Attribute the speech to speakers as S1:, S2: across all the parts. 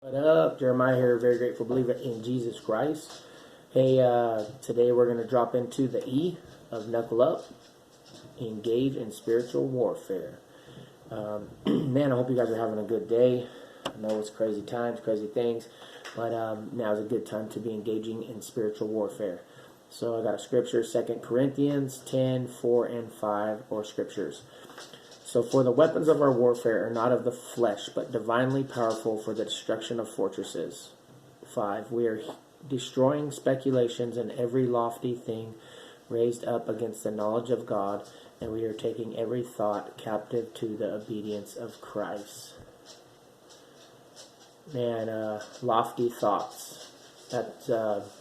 S1: What up? Jeremiah here, very grateful believer in Jesus Christ. Hey, today we're going to drop into the E of Knuckle Up, engage in spiritual warfare. Man, I hope you guys are having a good day. I know it's crazy times, crazy things, but now's a good time to be engaging in spiritual warfare. So I got a scripture, 2 Corinthians 10, 4, and 5, or scriptures. So for the weapons of our warfare are not of the flesh, but divinely powerful for the destruction of fortresses. 5. We are destroying speculations and every lofty thing raised up against the knowledge of God, and we are taking every thought captive to the obedience of Christ. Man, lofty thoughts. That's,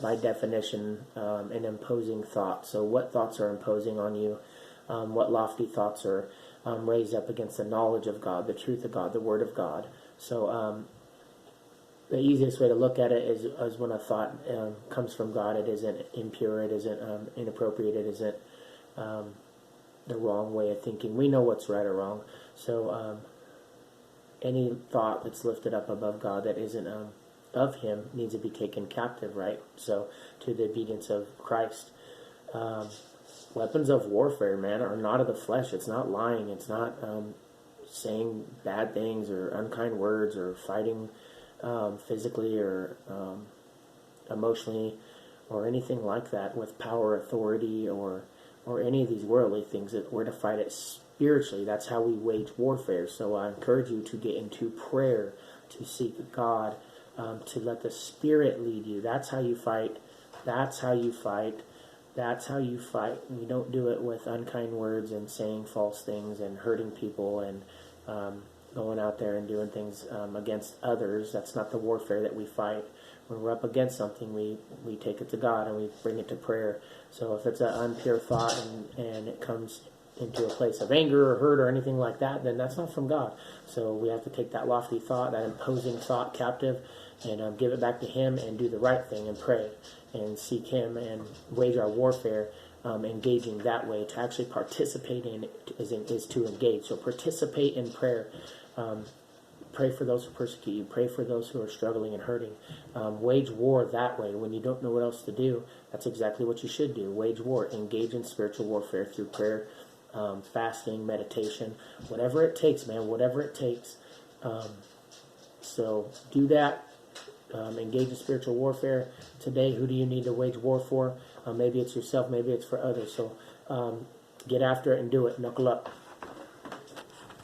S1: by definition, an imposing thought. So what thoughts are imposing on you? What lofty thoughts are raised up against the knowledge of God, the truth of God, the Word of God. So the easiest way to look at it is when a thought comes from God, it isn't impure, it isn't inappropriate, it isn't the wrong way of thinking. We know what's right or wrong. So any thought that's lifted up above God that isn't of Him needs to be taken captive, right? So to the obedience of Christ. Weapons of warfare, man, are not of the flesh. It's not lying. It's not saying bad things or unkind words or fighting physically or emotionally or anything like that with power, authority, or any of these worldly things. That we're to fight it spiritually. That's how we wage warfare. So I encourage you to get into prayer, to seek God, to let the Spirit lead you. That's how you fight. That's how you fight. That's how you fight. You don't do it with unkind words and saying false things and hurting people and going out there and doing things against others. That's not the warfare that we fight. When we're up against something, we take it to God and we bring it to prayer. So if it's an impure thought and it comes into a place of anger or hurt or anything like that, then that's not from God. So we have to take that lofty thought, that imposing thought captive, and give it back to Him and do the right thing and pray and seek Him and wage our warfare, engaging that way. To actually participate in it is to engage. So participate in prayer. Pray for those who persecute you. Pray for those who are struggling and hurting. Wage war that way. When you don't know what else to do, that's exactly what you should do. Wage war. Engage in spiritual warfare through prayer, fasting, meditation, whatever it takes, man, whatever it takes. So do that. Engage in spiritual warfare today. Who do you need to wage war for? Maybe it's yourself, maybe it's for others. So get after it and do it. Knuckle up.